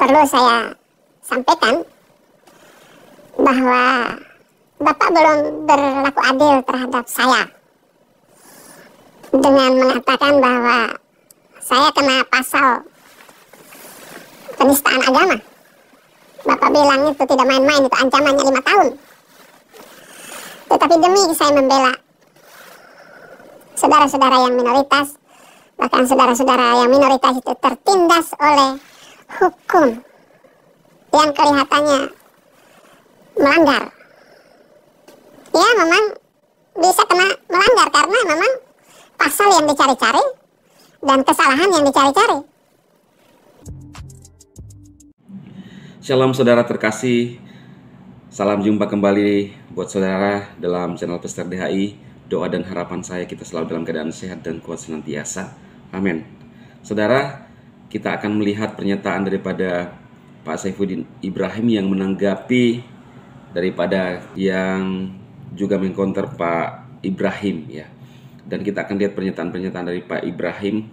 perlu saya sampaikan bahwa Bapak belum berlaku adil terhadap saya dengan mengatakan bahwa saya kena pasal penistaan agama. Bapak bilang itu tidak main-main, itu ancamannya 5 tahun. Tetapi demi saya membela saudara-saudara yang minoritas, bahkan saudara-saudara yang minoritas itu tertindas oleh hukum yang kelihatannya melanggar. Ya memang bisa kena melanggar karena memang pasal yang dicari-cari dan kesalahan yang dicari-cari. Shalom saudara terkasih, salam jumpa kembali buat saudara dalam channel Pastor DHI. Doa dan harapan saya kita selalu dalam keadaan sehat dan kuat senantiasa. Amin. Saudara, kita akan melihat pernyataan daripada Pak Saifuddin Ibrahim yang menanggapi daripada yang juga mengcounter Pak Ibrahim ya. Dan kita akan lihat pernyataan-pernyataan dari Pak Ibrahim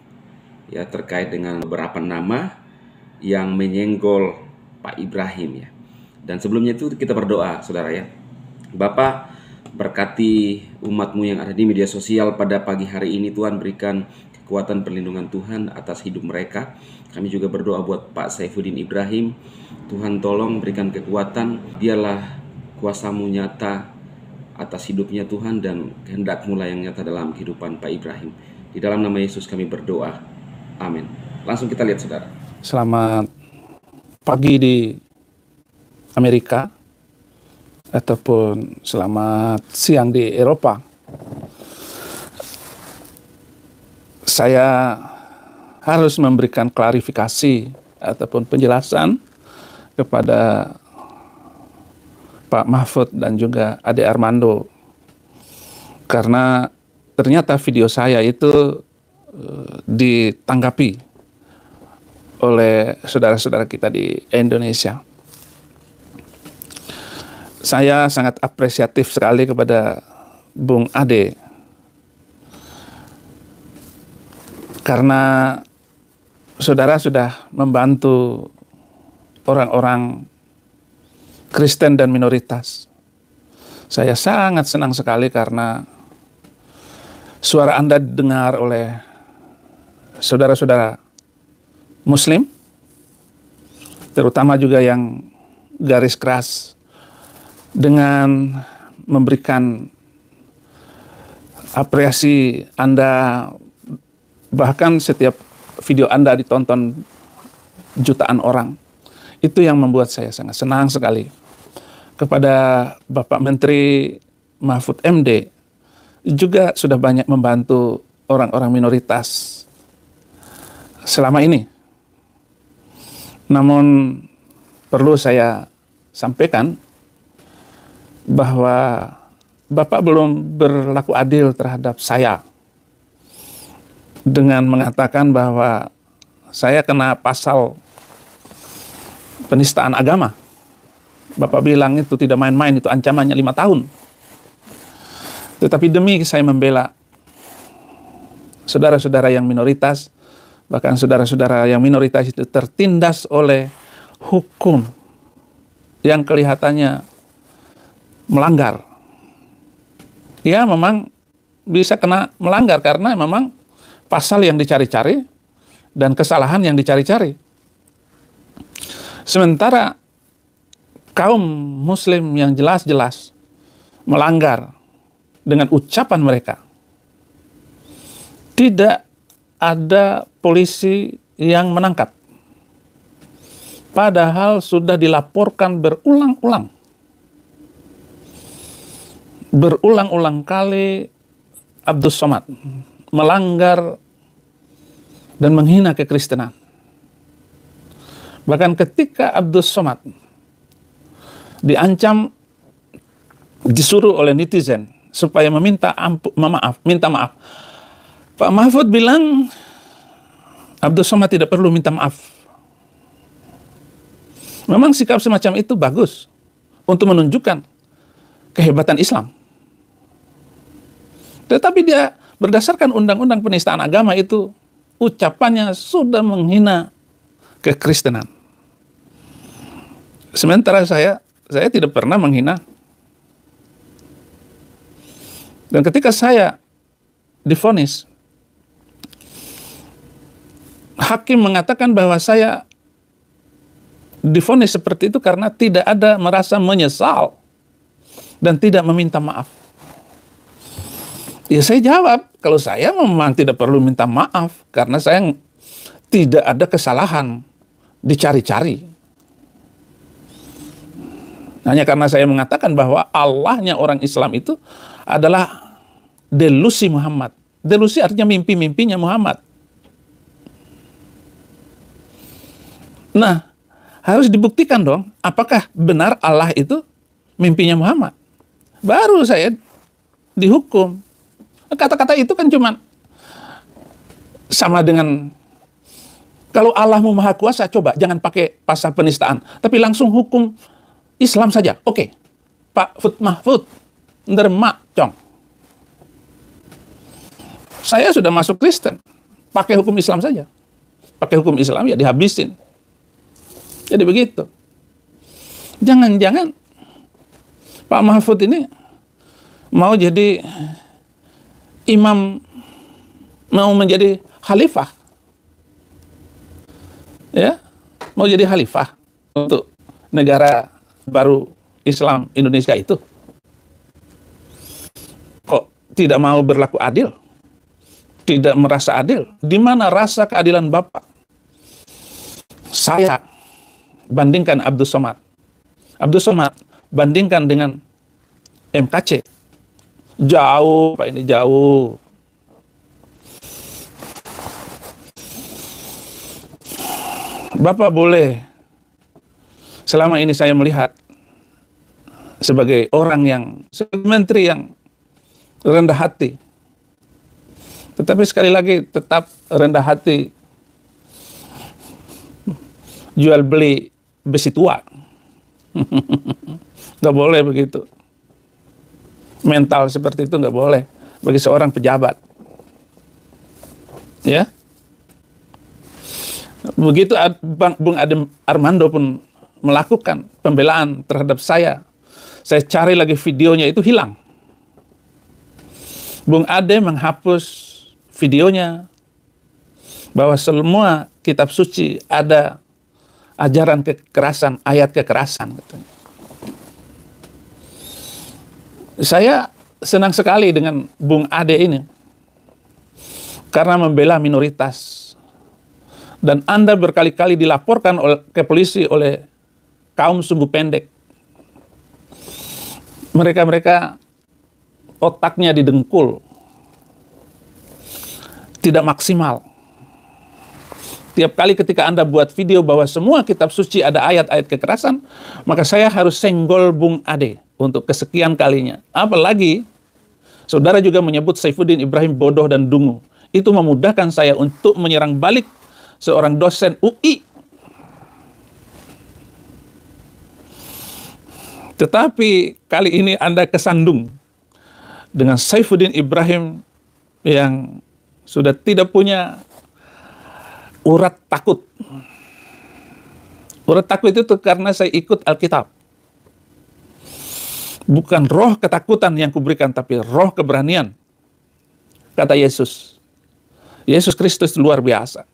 ya terkait dengan beberapa nama yang menyenggol Pak Ibrahim ya. Dan sebelumnya itu kita berdoa saudara ya. Bapak, berkati umatmu yang ada di media sosial pada pagi hari ini. Tuhan berikan kekuatan perlindungan Tuhan atas hidup mereka. Kami juga berdoa buat Pak Saifuddin Ibrahim. Tuhan tolong berikan kekuatan. Biarlah kuasa-Mu nyata atas hidupnya Tuhan, dan kehendak-Mu lah yang nyata dalam kehidupan Pak Ibrahim. Di dalam nama Yesus kami berdoa. Amin. Langsung kita lihat saudara. Selamat pagi di Amerika ataupun selamat siang di Eropa. Saya harus memberikan klarifikasi ataupun penjelasan kepada Pak Mahfud dan juga Ade Armando, karena ternyata video saya itu ditanggapi oleh saudara-saudara kita di Indonesia. Saya sangat apresiatif sekali kepada Bung Ade, karena saudara sudah membantu orang-orang Kristen dan minoritas. Saya sangat senang sekali karena suara Anda didengar oleh saudara-saudara Muslim, terutama juga yang garis keras, dengan memberikan apresiasi Anda. Bahkan setiap video Anda ditonton jutaan orang. Itu yang membuat saya sangat senang sekali. Kepada Bapak Menteri Mahfud MD, juga sudah banyak membantu orang-orang minoritas selama ini. Namun perlu saya sampaikan bahwa Bapak belum berlaku adil terhadap saya dengan mengatakan bahwa saya kena pasal penistaan agama. Bapak bilang itu tidak main-main, itu ancamannya 5 tahun. Tetapi demi saya membela saudara-saudara yang minoritas, bahkan saudara-saudara yang minoritas itu tertindas oleh hukum yang kelihatannya melanggar. Ya memang bisa kena melanggar karena memang pasal yang dicari-cari dan kesalahan yang dicari-cari. Sementara kaum Muslim yang jelas-jelas melanggar dengan ucapan mereka, tidak ada polisi yang menangkap. Padahal sudah dilaporkan berulang-ulang. Berulang-ulang kali Abdus Somad melanggar dan menghina kekristenan. Bahkan ketika Abdus Somad diancam, disuruh oleh netizen supaya minta maaf. Pak Mahfud bilang Abdus Somad tidak perlu minta maaf. Memang sikap semacam itu bagus untuk menunjukkan kehebatan Islam. Tetapi dia berdasarkan undang-undang penistaan agama itu, ucapannya sudah menghina kekristenan. Sementara saya tidak pernah menghina. Dan ketika saya divonis, hakim mengatakan bahwa saya divonis seperti itu karena tidak ada merasa menyesal dan tidak meminta maaf. Ya saya jawab, kalau saya memang tidak perlu minta maaf karena saya tidak ada kesalahan dicari-cari. Hanya karena saya mengatakan bahwa Allahnya orang Islam itu adalah delusi Muhammad. Delusi artinya mimpi-mimpinya Muhammad. Nah, harus dibuktikan dong, apakah benar Allah itu mimpinya Muhammad. Baru saya dihukum. Kata-kata itu kan cuma sama dengan kalau Allahmu maha kuasa, coba jangan pakai pasal penistaan, tapi langsung hukum Islam saja. Oke, Pak Fut Mahfud, ndermak cong. Saya sudah masuk Kristen, pakai hukum Islam saja. Pakai hukum Islam ya dihabisin. Jadi begitu. Jangan-jangan Pak Mahfud ini mau jadi imam, mau menjadi khalifah. Ya, mau jadi khalifah untuk negara baru Islam Indonesia itu. Kok tidak mau berlaku adil? Tidak merasa adil? Di mana rasa keadilan Bapak? Saya bandingkan Abdul Somad. Abdul Somad bandingkan dengan MKC. Jauh, Pak, ini jauh. Bapak boleh, selama ini saya melihat sebagai orang yang, sebagai menteri yang rendah hati. Tetapi sekali lagi tetap rendah hati, jual beli besi tua. Nggak boleh begitu. Mental seperti itu nggak boleh bagi seorang pejabat. Ya. Begitu Bung Ade Armando pun melakukan pembelaan terhadap saya. Saya cari lagi videonya, itu hilang. Bung Ade menghapus videonya bahwa semua kitab suci ada ajaran kekerasan, ayat kekerasan. Saya senang sekali dengan Bung Ade ini karena membela minoritas. Dan Anda berkali-kali dilaporkan ke polisi oleh kaum sumbu pendek. Mereka otaknya didengkul, tidak maksimal. Tiap kali ketika Anda buat video bahwa semua kitab suci ada ayat-ayat kekerasan, maka saya harus senggol Bung Ade untuk kesekian kalinya. Apalagi saudara juga menyebut Saifuddin Ibrahim bodoh dan dungu. Itu memudahkan saya untuk menyerang balik seorang dosen UI. Tetapi kali ini Anda kesandung dengan Saifuddin Ibrahim yang sudah tidak punya urat takut. Urat takut itu karena saya ikut Alkitab. Bukan roh ketakutan yang kuberikan, tapi roh keberanian. Kata Yesus. Yesus Kristus luar biasa.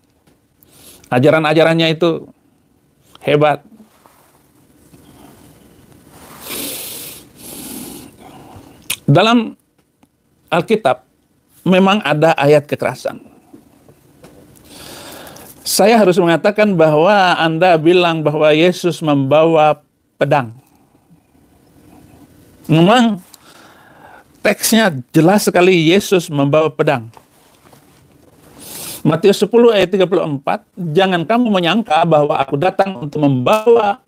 Ajaran-ajarannya itu hebat. Dalam Alkitab memang ada ayat kekerasan. Saya harus mengatakan bahwa Anda bilang bahwa Yesus membawa pedang. Memang teksnya jelas sekali Yesus membawa pedang. Matius 10 ayat 34, jangan kamu menyangka bahwa aku datang untuk membawa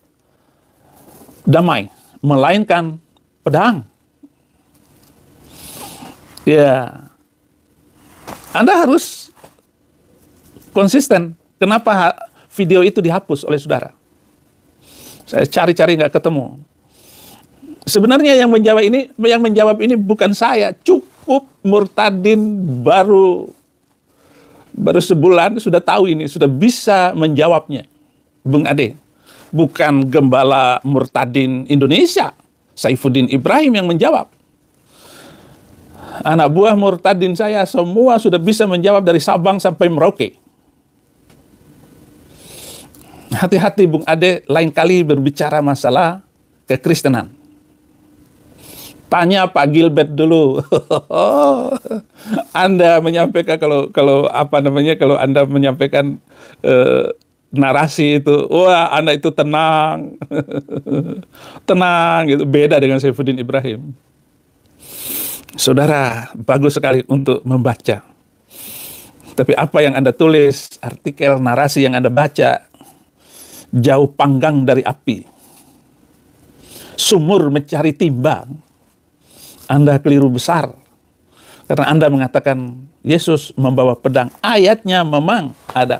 damai, melainkan pedang. Ya, Anda harus konsisten. Kenapa video itu dihapus oleh saudara? Saya cari-cari nggak ketemu. Sebenarnya yang menjawab ini bukan saya. Cukup Murtadin baru sebulan sudah tahu ini, sudah bisa menjawabnya. Bung Ade bukan Gembala Murtadin Indonesia, Saifuddin Ibrahim yang menjawab. Anak buah Murtadin saya semua sudah bisa menjawab dari Sabang sampai Merauke. Hati-hati Bung Ade, lain kali berbicara masalah kekristenan. Tanya Pak Gilbert dulu. Anda menyampaikan kalau Anda menyampaikan narasi itu, wah Anda itu tenang. Tenang gitu, beda dengan Saifuddin Ibrahim. Saudara, bagus sekali untuk membaca. Tapi apa yang Anda tulis, artikel, narasi yang Anda baca, jauh panggang dari api. Sumur mencari timbang. Anda keliru besar. Karena Anda mengatakan Yesus membawa pedang. Ayatnya memang ada.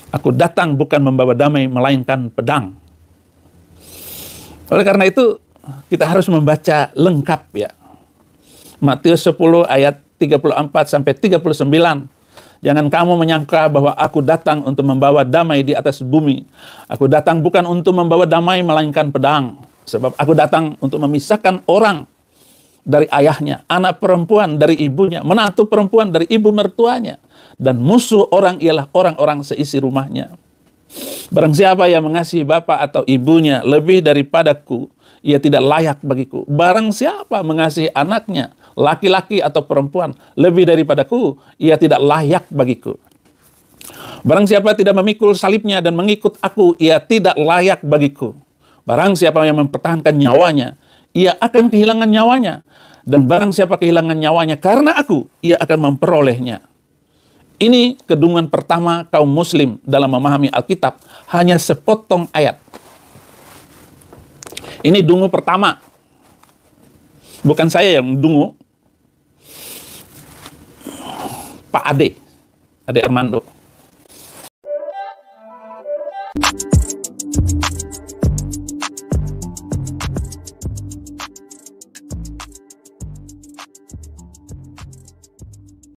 Aku datang bukan membawa damai, melainkan pedang. Oleh karena itu, kita harus membaca lengkap ya. Matius 10 ayat 34 sampai 39. Jangan kamu menyangka bahwa aku datang untuk membawa damai di atas bumi. Aku datang bukan untuk membawa damai, melainkan pedang. Sebab aku datang untuk memisahkan orang dari ayahnya, anak perempuan dari ibunya, menantu perempuan dari ibu mertuanya, dan musuh orang ialah orang-orang seisi rumahnya. Barang siapa yang mengasihi bapa atau ibunya lebih daripadaku, ia tidak layak bagiku. Barang siapa mengasihi anaknya, laki-laki atau perempuan, lebih daripadaku, ia tidak layak bagiku. Barang siapa tidak memikul salibnya dan mengikut aku, ia tidak layak bagiku. Barang siapa yang mempertahankan nyawanya, ia akan kehilangan nyawanya. Dan barang siapa kehilangan nyawanya karena aku, ia akan memperolehnya. Ini kedungan pertama kaum muslim dalam memahami Alkitab, hanya sepotong ayat. Ini dungu pertama. Bukan saya yang dungu. Pak Ade Armando.